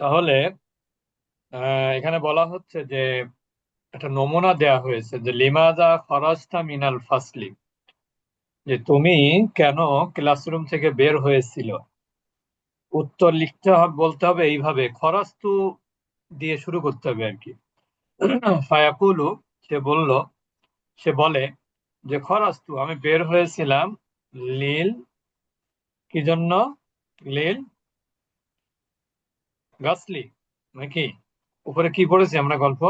তাহলে এখানে বলা হচ্ছে যে একটা নমুনা দেয়া হয়েছে যে লিমাজা খরাজতা মিনাল ফাসলি, যে তুমি কেন ক্লাসরুম থেকে বের হয়েছিল। উত্তর লিখতে হবে, বলতে হবে এইভাবে, খরাজতু দিয়ে শুরু করতে হবে আর কি। ফায়াকুলু, সে বলল, সে বলে যে খরাজতু, আমি বের হয়েছিলাম, লিল, কি জন্য, লিল গাসলি, নাকি উপরে কি পড়েছি আমরা গল্প,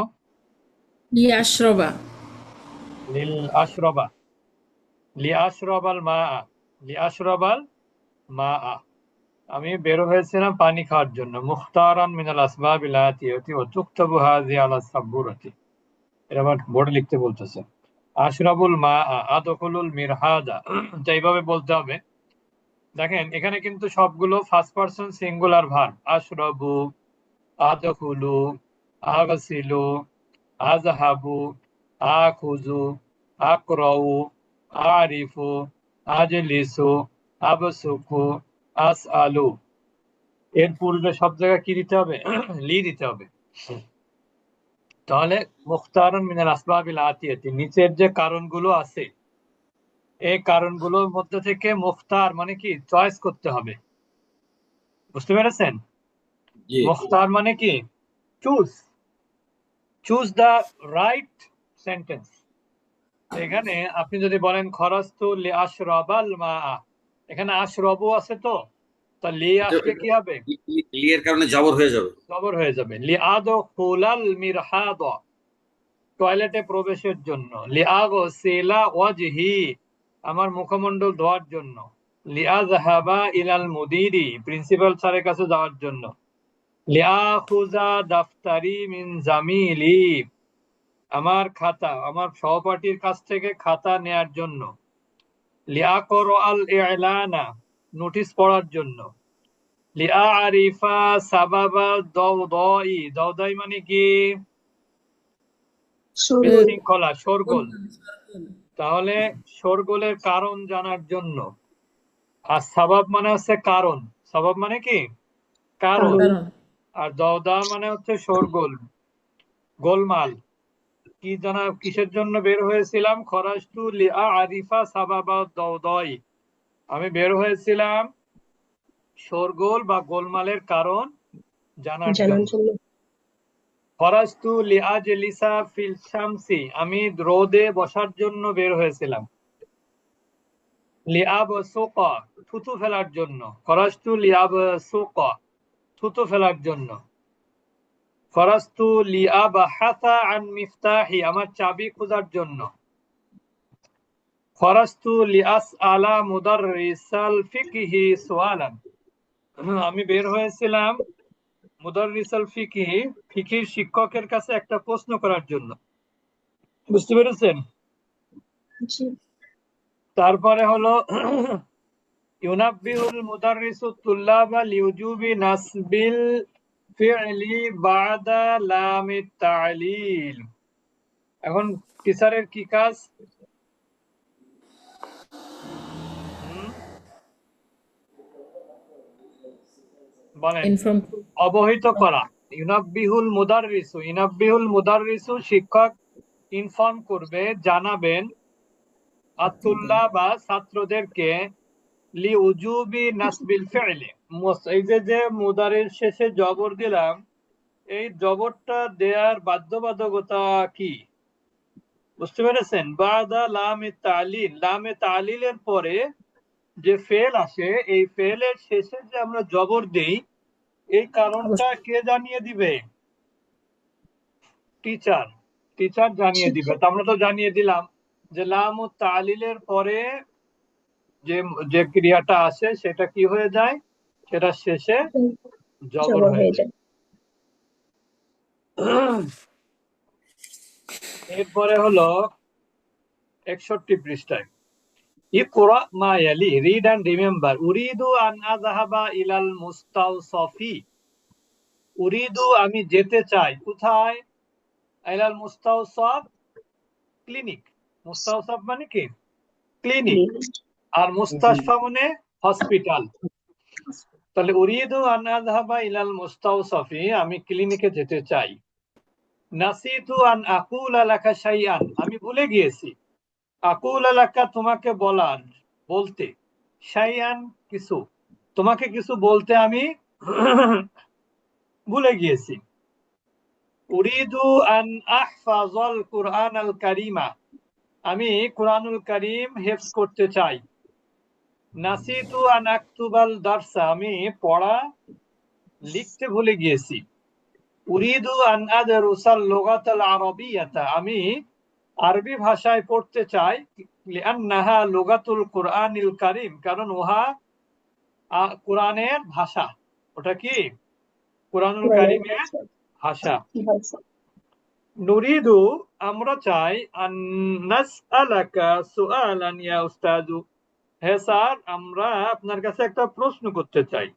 লিয়াশরবা। লিল আশরবা, লি আশরবাল মা, লি আশরবাল মা, আমি বের হয়েছিলাম পানি খাওয়ার জন্য। মুখতারান মিনাল আসবাবিল আতিয়াতি ওয়া তুকতাবু হাযিহি আলা সাব্বুরাতি, এটা আবার বোর্ডে লিখতে বলতেছে। আশরাবুল মা আদখুলুল মিরহাদা, তো এইভাবে বলতে হবে। দেখেন এখানে কিন্তু সবগুলো ফার্স্ট পারসন সিঙ্গুলার ভার্ব। আশরাবু, আদখুলু, আগসিলু, আযহাবু, আখুযু, আকরাউ, আরিফু, আজলিসু, আবসুকু, আসআলু। এর পূর্বে সব জায়গায় কি দিতে হবে? লি দিতে হবে। তাহলে মুখতারুন মিনাল আসবাবিল আতিয়াতি, নিচের যে কারণগুলো আছে এই কারণগুলোর মধ্যে থেকে মুখতার মানে কি, চয়েস করতে হবে। বুঝতে পেরেছেন? জি। মুখতার মানে কি, choose, choose the right sentence. এখানে আপনি যদি বলেন খরাজতু লি আশরাবাল মা, এখানে আশরাবু আছে, তো তা লি আসলে কি হবে? লি এর কারণে জবর হয়ে যাবে। জবর হয়ে যাবে। লি আদখুলাল মিরহাদা, টয়লেটে প্রবেশের জন্য। লিআগসিলা ওয়াজহি, আমার মুখমণ্ডল ধোয়ার জন্য। লিআযহাবা ইলাল মুদিরি, প্রিন্সিপাল স্যারের কাছে যাওয়ার জন্য। লিআখুযা দাফতারি মিন জামিলি, আমার খাতা আমার সহপাঠীর কাছ থেকে খাতা নেয়ার জন্য। লিআকরাআল ইলানা, নোটিশ পড়ার জন্য। লিআরিফা সাবাবা দাওদাই, দাওদাই মানে কি, বিশৃঙ্খলা, শোরগোল। তাহলে শোরগোলের কারণ জানার জন্য। আর সাবাব মানে হচ্ছে কারণ, সাবাব মানে কি, কারণ। কারণ। আর দওদা মানে হচ্ছে শোরগোল, গোলমাল। কি জানা, কিসের জন্য বের হয়েছিলাম? খরাজতু লিআরিফা সাবাবা দাওদাই, আমি বের হয়েছিলাম শোরগোল বা গোলমালের কারণ জানার জন্য। খরাজতু লিআজলিসা ফিল শামসি, আমি রোদে বসার জন্য বের হয়েছিলাম। লিআবসুকা, থুতু ফেলার জন্য। খরাজতু লিআবসুকা, থুতু ফেলার জন্য। খরাজতু লিআবহাসা আন মিফতাহি, আমার চাবি খোঁজার জন্য। খরাজতু লিআসআলা মুদাররিসাল ফিকহি সুআলান, আমি বের হয়েছিলাম মুদাররিসাল ফিকহি, ফিকহির শিক্ষকের কাছে একটা প্রশ্ন করার জন্য। বুঝতে পেরেছেন? তারপরে হলো ইউনাব্বিহুল মুদাররিসু তুল্লাবা লিউজুবি নাসবিল ফি'লি বা'দা লামিত তা'লিল। এখন টিচারের কি কাজ? বলেন। ইনফর্ম। অবহিত করা। ইউনাব্বিহুল মুদাররিসু, ইউনাব্বিহুল মুদাররিসু, শিক্ষক ইনফর্ম করবে, জানাবেন, আত-তুল্লাবা, ছাত্রদেরকে, লিউজুবি নাসবিল ফি'লি, এই যে মুদারির শেষে জবর দিলাম, এই জবরটা দেয়ার বাধ্যবাধকতা কি? বুঝতে পেরেছেন? বাদা লামে তালিল, লামে তালিলের পরে যে ফেল আসে, এই ফেলের শেষে যে আমরা জবর দেই, এই কারণটা কে জানিয়ে দিবে? টিচার, টিচার জানিয়ে দিবে। তো আমরা তো জানিয়ে দিলাম যে লাম ও তালিলের পরে যে যে ক্রিয়াটা আসে সেটা কি হয়ে যায়, সেটা শেষে জবর হয়ে যায়। এরপরে হলো 61 পৃষ্ঠায়, ইকরা মা ইয়ালি, রিড এন্ড রিমেম্বার। উরিদু আন আযহাবা ইলাল মুস্তাওসফি, উরিদু, আমি যেতে চাই, কোথায়? ইলাল মুস্তাওসফ, ক্লিনিক। মুস্তাওসফ মানে কি, ক্লিনিক। আর মুস্তাশফা মানে হসপিটাল। তাহলে উরিদু আন আযহাবা ইলাল মুস্তাওসাফি, আমি ক্লিনিকে যেতে চাই। নাসিতু আন আকুলা লাকা শাইআন, আমি ভুলে গিয়েছি। আকুলা লাকা, তোমাকে বলার, বলতে। শাইআন, কিছু, তোমাকে কিছু বলতে আমি ভুলে গিয়েছি। উরিদু আন আহফাযাল কুরআন আল কারিমা, আমি কুরআনুল কারীম হেফজ করতে চাই। নাসিতু আন আকতুবাল দারসা, আমি পড়া লিখতে ভুলে গিয়েছি। উরিদু আন আদরুসাল লুগাতাল আরাবিয়াতা, আমি আরবি ভাষায় পড়তে চাই। লিআন্নাহা লুগাতুল কুরআনিল কারীম, কারণ উহা কোরআনের ভাষা। ওটা কি? কুরআনুল কারীমের ভাষা। নুরিদু, আমরা চাই, আন নাসআলাকা সুআলান ইয়া উস্তাদু, হ্যাঁ স্যার, আমরা আপনার কাছে একটা প্রশ্ন করতে চাই।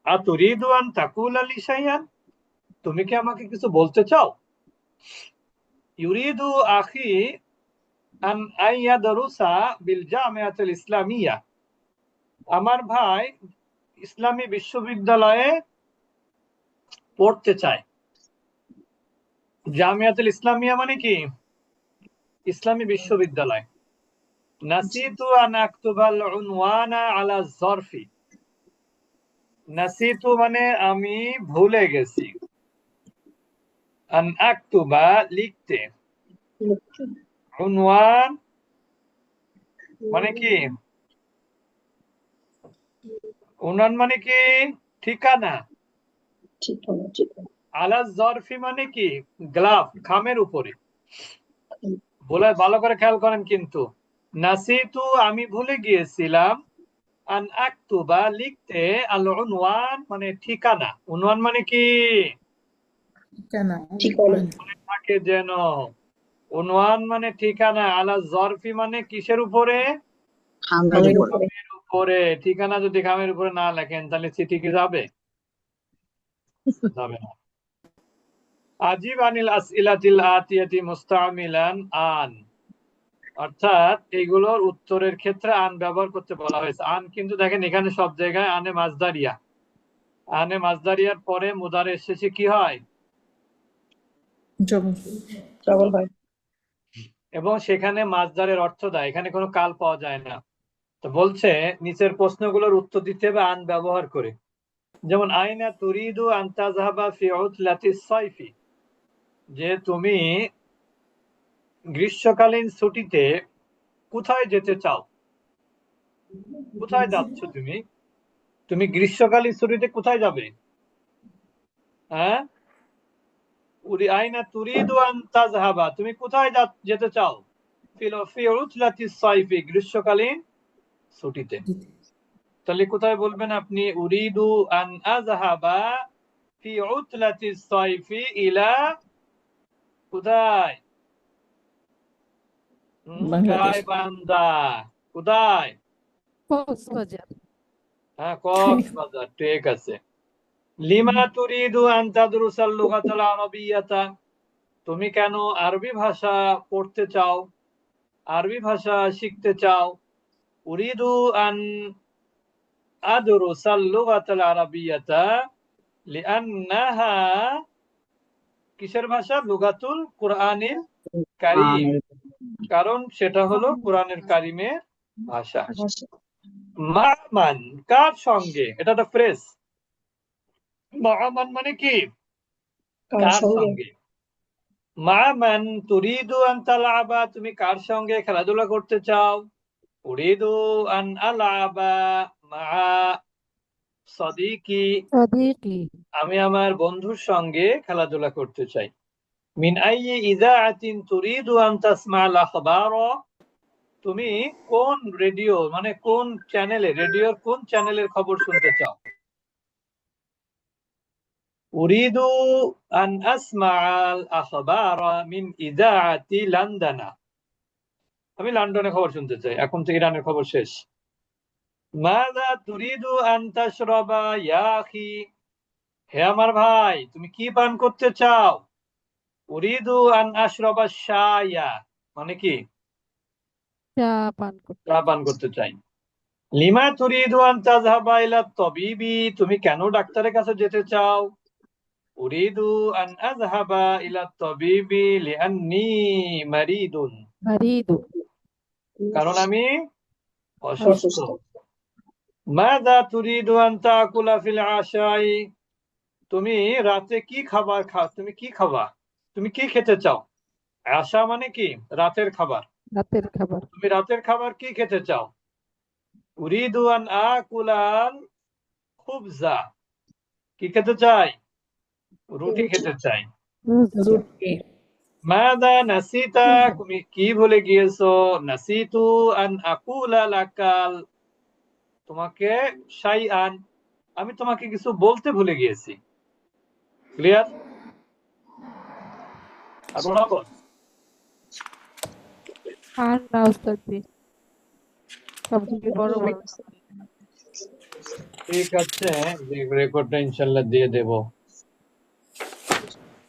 আতুরিদু আন তাকুলা লি শাইআন, তুমি কি আমাকে কিছু বলতে চাও? ইউরিদু আখি আন আইয়াদরুসা বিল জামিআতিল ইসলামিয়া, আমার ভাই ইসলামী বিশ্ববিদ্যালয়ে পড়তে চায়। জামিয়াতুল ইসলামিয়া মানে কি? ইসলামী বিশ্ববিদ্যালয়। নাসিতু আন আকতুবাল উনওয়ানা আলা যরফি, নাসিতু মানে আমি ভুলে গেছি। আন আকতুবা, লিখতে। উনওয়ান মানে কি? উনওয়ান মানে কি? ঠিকানা। আলা যরফি মানে কি? গ্লাভ, খামের উপরে। বলে ভালো করে খেয়াল করেন কিন্তু। নাসিতু, আমি ভুলে গিয়েছিলাম। আন আকতুবা, লিখতে। আল উনওয়ান মানে ঠিকানা। উনওয়ান মানে কি? থাকে যেন। উনওয়ান মানে ঠিকানা। আলা যরফি মানে কিসের উপরে? খামের উপরে। ঠিকানা যদি খামের উপরে না লেখেন তাহলে চিঠি কি যাবে? যাবে না। আজিব আনিল আসইলাতিল আতিয়াতি মুস্তামিলান আন, অর্থাৎ এইগুলোর উত্তরের ক্ষেত্রে আন ব্যবহার করতে বলা হয়েছে। আন কিন্তু দেখেন এখানে সব জায়গায় আনে মাজদারিয়া। আনে মাজদারিয়ার পরে মুদারে শেষে কি হয়? এবং সেখানে মাজদারের অর্থ দেয়, এখানে কোনো কাল পাওয়া যায় না। তো বলছে নিচের প্রশ্নগুলোর উত্তর দিতে হবে আন ব্যবহার করে। যেমন আইনা তুরিদু আন তাযহাবা ফি উতলাতিস সাইফি, যে তুমি গ্রীষ্মকালীন ছুটিতে কোথায় যেতে চাও? কোথায় যাচ্ছ তুমি? তুমি গ্রীষ্মকালীন ছুটিতে কোথায় যাবে? হ্যাঁ, আইনা তুরিদু আন তাযহাবা, তুমি কোথায় যেতে চাও? ফি উতলাতিস সাইফি, গ্রীষ্মকালীন ছুটিতে। তাহলে কোথায় বলবেন আপনি? উরিদু আন আযহাবা ফি উতলাতিস সাইফি ইলা, কোথায়? গাইবান্ধা। কোথায়? কক্সবাজার। হ্যাঁ, কক্সবাজার, ঠিক আছে। লিমা তুরিদু আন তাদরুসাল লুগাতাল আরাবিয়াতা, তুমি কেন আরবি ভাষা পড়তে চাও? আরবি ভাষা শিখতে চাও। উরিদু আন আদরুসাল লুগাতাল আরাবিয়াতা লিআন্নাহা, কিসের ভাষা? লুগাতুল কুরআনিল কারীম, কারণ সেটা হলো কোরআনের কারিমের ভাষা। মা'মান, কার সঙ্গে? এটা একটা ফ্রেজ। মা'মান মানে কি? কার সঙ্গে। মা'মান তুরিদু আন তালআবা, তুমি কার সঙ্গে খেলাধুলা করতে চাও? উরিদু আন আলআবা মা'a সাদিকি, আমি আমার বন্ধুর সঙ্গে খেলাধুলা করতে চাই। মিন আইয়ি ইযাআতিন তুরিদু আন তাসমা'আল আখবারা, তুমি কোন রেডিও মানে কোন চ্যানেলে, রেডিওর কোন চ্যানেলের খবর শুনতে চাও? উরিদু আন আসমা'আল আখবারা মিন ইযাআতি লন্ডনা, আমি লন্ডনের খবর শুনতে চাই, এখন তো ইরানের খবর শেষ। মাযা তুরিদু আন তাশরাবা ইয়া আখি, হে আমার ভাই, তুমি কি পান করতে চাও? উরিদু আন আশরাবা শায়া, মানে কি? চা পান করতে চাই। লিমা তুরিদু আন তাযহাবা ইলা তাবিবি, তুমি কেন ডাক্তারের কাছে যেতে চাও? উরিদু আন আযহাবা ইলা তাবিবি লিআন্নি মারিদুন, মারিদু, কারণ আমি অসুস্থ। মাযা তুরিদু আন তাকুলা ফিল আশাই, তুমি রাতে কি খাবার তুমি কি খাবা? তুমি কি খেতে চাও? আশা মানে কি? রাতের খাবার। রাতের খাবার। তুমি রাতের খাবার কি খেতে চাও? উরিদু আন আকুলাল খুবজা, কি খেতে চাই? রুটি খেতে চাই। রুটি। মাদা নাসিতা, তুমি কি ভুলে গিয়েছো? নাসিতু আন আকুলা লাকাল, তোমাকে শাইআন, আমি তোমাকে কিছু বলতে ভুলে গিয়েছি। ক্লিয়ার? আর বরাবর আর না উস্তাদ জি, সব থেকে বড় বড়। ঠিক আছে, রেকর্ডটা ইনশাল্লাহ দিয়ে দেবো।